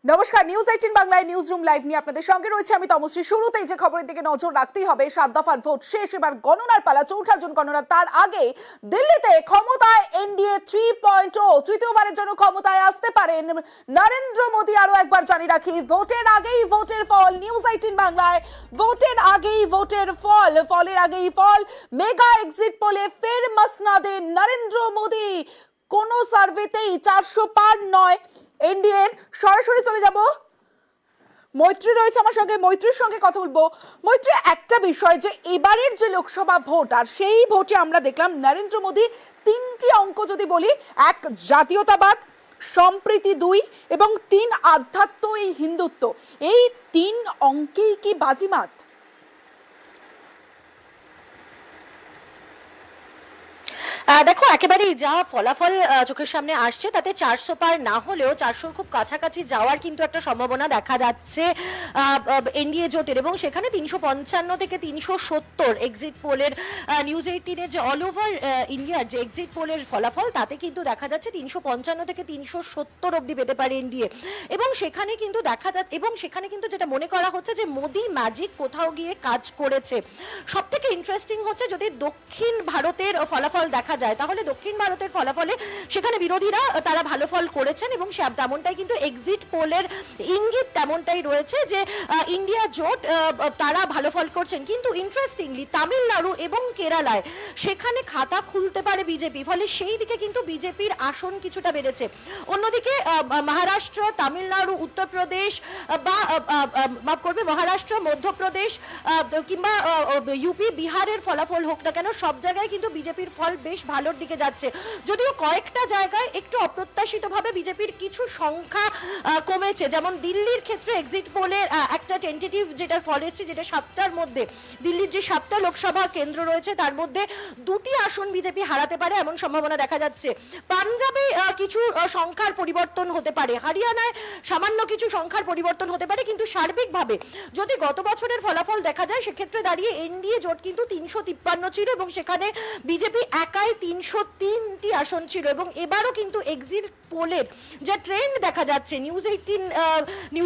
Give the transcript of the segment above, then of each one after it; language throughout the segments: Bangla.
নমস্কার, নিউজ 18 বাংলায় নিউজ রুম লাইভ নিয়ে আপনাদের সঙ্গে রয়েছে আমি তমশ্রী। শুরুতেই যে খবরের দিকে নজর রাখতেই হবে, 7 দফার ভোট শেষ, এবার গণনার পালা, চৌঠা জুন গণনা। তার আগে দিল্লিতে ক্ষমতায় এনডিএ 3.0, তৃতীয়বারের জন্য ক্ষমতায় আসতে পারেন নরেন্দ্র মোদী। আরো একবার জানিয়ে রাখি, ভোটের আগেই ভোটের ফল। নিউজ 18 বাংলায় ভোটের আগেই ভোটের ফল, ফলের আগেই ফল। মেগা এক্সিট পোলে ফের মসনাদে নরেন্দ্র মোদী। কোন সার্ভেতেই 400 পার নয় এনডিএ। সরাসরি চলে যাব, মৈত্রী রয়েছে আমার সঙ্গে, মৈত্রীর সঙ্গে কথা বলবো। মৈত্রী, একটা বিষয় যে এবারের যে লোকসভা ভোট, আর সেই ভোটে আমরা দেখলাম নরেন্দ্র মোদী তিনটি অঙ্ক যদি বলি, এক জাতীয়তাবাদ, সম্প্রীতি 2 এবং 3 আধ্যাত্ম, এই হিন্দুত্ব, এই 3 অঙ্কেই কি বাজিমাত? দেখো, একেবারেই যা ফলাফল চোখের সামনে আসছে তাতে 400 পার না হলেও 400 খুব কাছাকাছি যাওয়ার কিন্তু একটা সম্ভাবনা দেখা যাচ্ছে এনডিএ জোটের, এবং সেখানে 355 থেকে 370 এক্সিট পোলের, নিউজ 18 এর যে অল ওভার ইন্ডিয়ার যে এক্সিট পোলের ফলাফল, তাতে কিন্তু দেখা যাচ্ছে 355 থেকে 370 অব্দি পেতে পারে এনডিএ। এবং সেখানে কিন্তু দেখা যাচ্ছে, এবং সেখানে কিন্তু যেটা মনে করা হচ্ছে যে মোদি ম্যাজিক কোথাও গিয়ে কাজ করেছে। সব থেকে ইন্টারেস্টিং হচ্ছে, যদি দক্ষিণ ভারতের ফলাফল দেখা যায়, তাহলে দক্ষিণ ভারতের ফলাফলে সেখানে বিরোধীরা তারা ভালো ফল করেছেন, এবং তেমনটাই কিন্তু এক্সিট পোলের ইঙ্গিত তেমনটাই রয়েছে যে ইন্ডিয়া জোট তারা ভালো ফল করছেন। কিন্তু ইন্টারেস্টিংলি তামিলনাড়ু এবং কেরালায় সেখানে খাতা খুলতে পারে বিজেপি, ফলে সেই দিকে কিন্তু বিজেপির আসন কিছুটা বেড়েছে। অন্যদিকে মহারাষ্ট্র, তামিলনাড়ু, উত্তরপ্রদেশ বা মাফ করবে মহারাষ্ট্র, মধ্যপ্রদেশ কিংবা ইউপি, বিহারের ফলাফল হোক না কেন, সব জায়গায় কিন্তু বিজেপির ফল বেশ ভালোর দিকে যাচ্ছে। যদিও কয়েকটা জায়গায় একটু অপ্রত্যাশিতভাবে বিজেপির কিছু সংখ্যা কমেছে, যেমন দিল্লির ক্ষেত্রে এক্সিট পোলের একটা টেন্টেটিভ যেটা ফল এসেছে, যেটা 7টার মধ্যে, দিল্লির যে 7টা লোকসভা কেন্দ্র রয়েছে তার মধ্যে 2টি আসন বিজেপি হারাতে পারে এমন সম্ভাবনা দেখা যাচ্ছে। পাঞ্জাবে কিছু সংখ্যার পরিবর্তন হতে পারে, হরিয়ানায় সামান্য কিছু সংখ্যার পরিবর্তন হতে পারে, কিন্তু সার্বিকভাবে যদি গত বছরের ফলাফল দেখা যায়, সেক্ষেত্রে দাঁড়িয়ে এনডিএ জোট কিন্তু 353 ছিল, এবং সেখানে বিজেপি একাই 303টি আসন ছিল। এবং এবারও কিন্তু এক্সিট পোলের যে ট্রেন্ড দেখা যাচ্ছে, নিউজ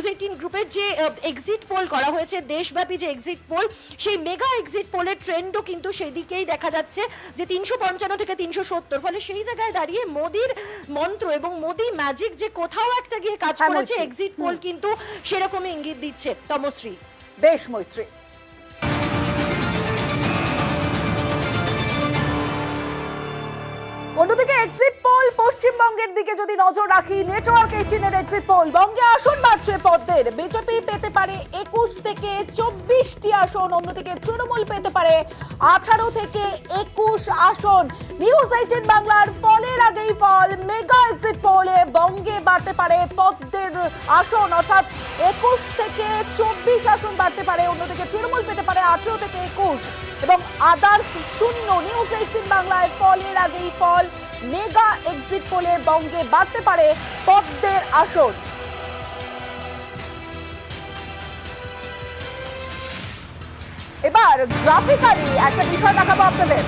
18 গ্রুপের যে এক্সিট পোল করা হয়েছে, দেশব্যাপী যে এক্সিট পোল, সেই মেগা এক্সিট পোলের ট্রেন্ডও কিন্তু সেদিকেই দেখা যাচ্ছে যে 355 থেকে 370। ফলে সেই জায়গায় দাঁড়িয়ে মোদির মন্ত্র এবং মোদি ম্যাজিক যে কোথাও একটা গিয়ে কাজ করেছে, এক্সিট পোল কিন্তু সেরকমই ইঙ্গিত দিচ্ছে। তমশ্রী। বেশ মৈত্রী। অন্যদিকে এক্সিট পোল পশ্চিমবঙ্গের দিকে যদি নজর রাখি, নেটওয়ার্ক 18 এর এক্সিট পোল, বঙ্গে আসন বাড়ছে পদ্মের, বিজেপি পেতে পারে 21 থেকে 24টি আসন, অন্যদিকে তৃণমূল পেতে পারে 18 থেকে 21 আসন। নিউজ 18 বাংলার ফলের আগেই ফল, মেগা এক্সিট পোলে বঙ্গে বাড়তে পারে পদ্মের আসন, অর্থাৎ 21 থেকে 24 আসন বাড়তে পারে, অন্যদিকে তৃণমূল পেতে পারে 18 থেকে 21 এবং আদার্স শূন্য। নিউজ 18 বাংলায় ফলের আগেই ফল, মেগা এক্সিট পোলে বঙ্গে বাড়তে পারে পদ্মের আসন। এবার গ্রাফিক্যালি একটা বিষয় দেখাবো আপনাদের।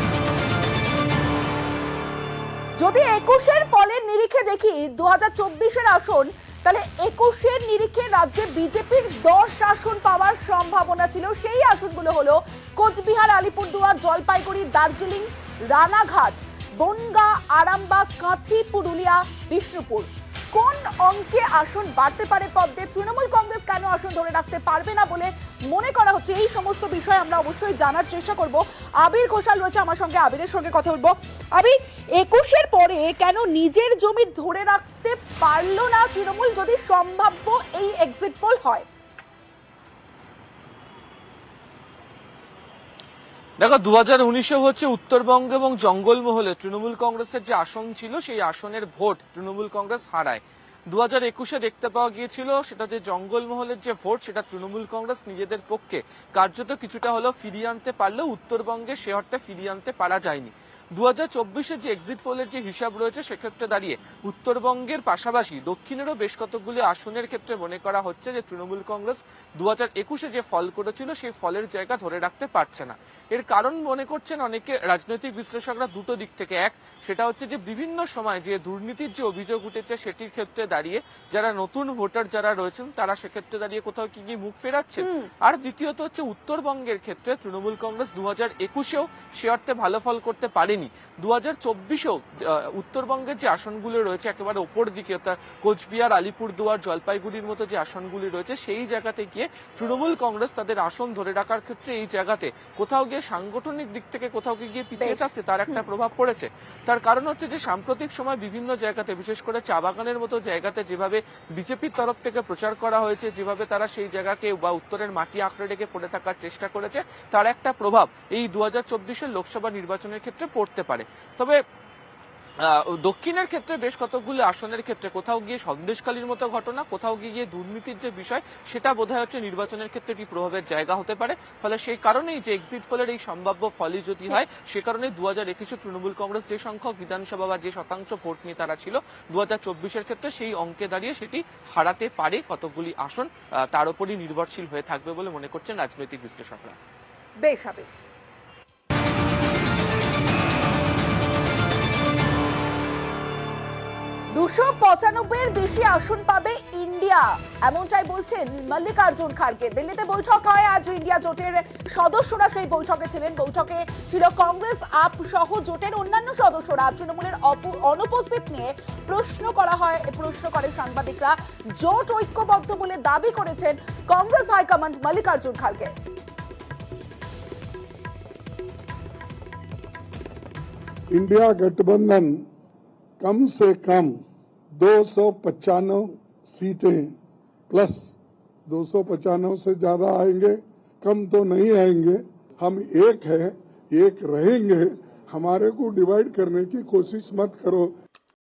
যদি 21-এর ফলের নিরিখে দেখি 2024-এর আসন, তাহলে 21-এর নিরিখে রাজ্যে বিজেপির 10 আসন পাওয়ার সম্ভাবনা ছিল। সেই আসনগুলো হলো কোচবিহার, আলিপুরদুয়ার, জলপাইগুড়ি, দার্জিলিং, রানাঘাট, বনগাঁ, আরামবাগ, কাঁথি, পুরুলিয়া, বিষ্ণুপুর। কোন অঙ্কে আসন বাড়তে পারে পদ্মে? তৃণমূল কংগ্রেস কেন আসন ধরে রাখতে পারবে না বলে মনে করা হচ্ছে? এই সমস্ত বিষয় আমরা অবশ্যই জানার চেষ্টা করব। আবির ঘোষাল রয়েছে আমার সঙ্গে, আবিরের সঙ্গে কথা বলবো। আবির, 21-এর পরে কেন নিজের জমি ধরে রাখতে পারলো না তৃণমূল, যদি সম্ভাব্য এই এক্সিট পোল হয়? দেখো, 2019-এ হচ্ছে উত্তরবঙ্গ এবং জঙ্গলমহলে তৃণমূল কংগ্রেসের যে আসন ছিল, সেই আসনের ভোট তৃণমূল কংগ্রেস হারায়। 2021-এ দেখতে পাওয়া গিয়েছিল সেটা যে জঙ্গলমহলের যে ভোট, সেটা তৃণমূল কংগ্রেস নিজেদের পক্ষে কার্যত কিছুটা হলেও ফিরিয়ে আনতে পারলেও উত্তরবঙ্গে সে অর্থে ফিরিয়ে আনতে পারা যায়নি। 2024-এর যে এক্সিট পোলের যে হিসাব রয়েছে, সেক্ষেত্রে দাঁড়িয়ে উত্তরবঙ্গের পাশাপাশি দক্ষিণেরও বেশ কতগুলি আসনের ক্ষেত্রে মনে করা হচ্ছে যে তৃণমূল কংগ্রেস 2021-এ যে ফল করেছিল, সেই ফলের জায়গা ধরে রাখতে পারছে না। এর কারণ মনে করছেন অনেকে রাজনৈতিক বিশ্লেষকরা দুটো দিক থেকে। এক, সেটা হচ্ছে যে বিভিন্ন সময় যে দুর্নীতির যে অভিযোগ উঠেছে সেটির ক্ষেত্রে দাঁড়িয়ে যারা নতুন ভোটার যারা রয়েছেন তারা সেক্ষেত্রে দাঁড়িয়ে কোথাও কি মুখ ফেরাচ্ছেন। আর দ্বিতীয়ত হচ্ছে উত্তরবঙ্গের ক্ষেত্রে তৃণমূল কংগ্রেস 2021-এও সে অর্থে ভালো ফল করতে পারেনি। 2024-এও উত্তরবঙ্গের যে আসনগুলো রয়েছে একেবারে ওপর দিকে, অর্থাৎ কোচবিহার, আলিপুরদুয়ার, জলপাইগুড়ির মতো যে আসনগুলি রয়েছে সেই জায়গাতে গিয়ে তৃণমূল কংগ্রেস তাদের আসন ধরে রাখার ক্ষেত্রে এই জায়গাতে কোথাও গিয়ে সাংগঠনিক দিক থেকে কোথাও গিয়ে পিছিয়ে থাকছে তার একটা প্রভাব পড়েছে। তার কারণ হচ্ছে যে সাম্প্রতিক সময় বিভিন্ন জায়গাতে, বিশেষ করে চা বাগানের মতো জায়গাতে যেভাবে বিজেপির তরফ থেকে প্রচার করা হয়েছে, যেভাবে তারা সেই জায়গাকে বা উত্তরের মাটি আঁকড়ে রেখে পড়ে থাকার চেষ্টা করেছে, তার একটা প্রভাব এই 2024-এর লোকসভা নির্বাচনের ক্ষেত্রে পড়তে পারে। তবে দক্ষিণের ক্ষেত্রে বেশ কতগুলো আসনের ক্ষেত্রে কোথাও গিয়ে সন্দেশখালীর মতো ঘটনা, কোথাও গিয়ে দুর্নীতির যে বিষয় সেটা বোধহয় হচ্ছে নির্বাচনের ক্ষেত্রে একটি প্রভাবের জায়গা হতে পারে। ফলে সেই কারণেই যে এক্সিট পোলের এই সম্ভাব্য ফলই যদি হয়, সে কারণে 2021-এ তৃণমূল কংগ্রেস যে সংখ্যক বিধানসভা বা যে শতাংশ ভোট নিয়ে তারা ছিল 2024-এর ক্ষেত্রে সেই অঙ্কে দাঁড়িয়ে সেটি হারাতে পারে কতগুলি আসন, তার উপরই নির্ভরশীল হয়ে থাকবে বলে মনে করছেন রাজনৈতিক বিশ্লেষকরা। বেশ আবির। 295-এর বেশি আসন পাবে ইন্ডিয়া, এমনটাই বলছেন মল্লিকার্জুন খাড়গে। দিল্লিতে বৈঠক হয় আজ, ইন্ডিয়া জোটের সদস্যরা সেই বৈঠকে ছিলেন। বৈঠকে ছিল কংগ্রেস, আপ সহ জোটের অন্যান্য সদস্যরা। তৃণমূলের অনুপস্থিত নিয়ে প্রশ্ন করেন সাংবাদিকরা। জোট ঐক্যবদ্ধ বলে দাবি করেছেন কংগ্রেস হাইকমান্ড মল্লিকার্জুন খাড়গে। इंडिया गठबंधन कम से कम 295 सीटें प्लस 295 से ज्यादा आएंगे, कम तो नहीं आएंगे। हम एक है, एक रहेंगे। हमारे को डिवाइड करने की कोशिश मत करो।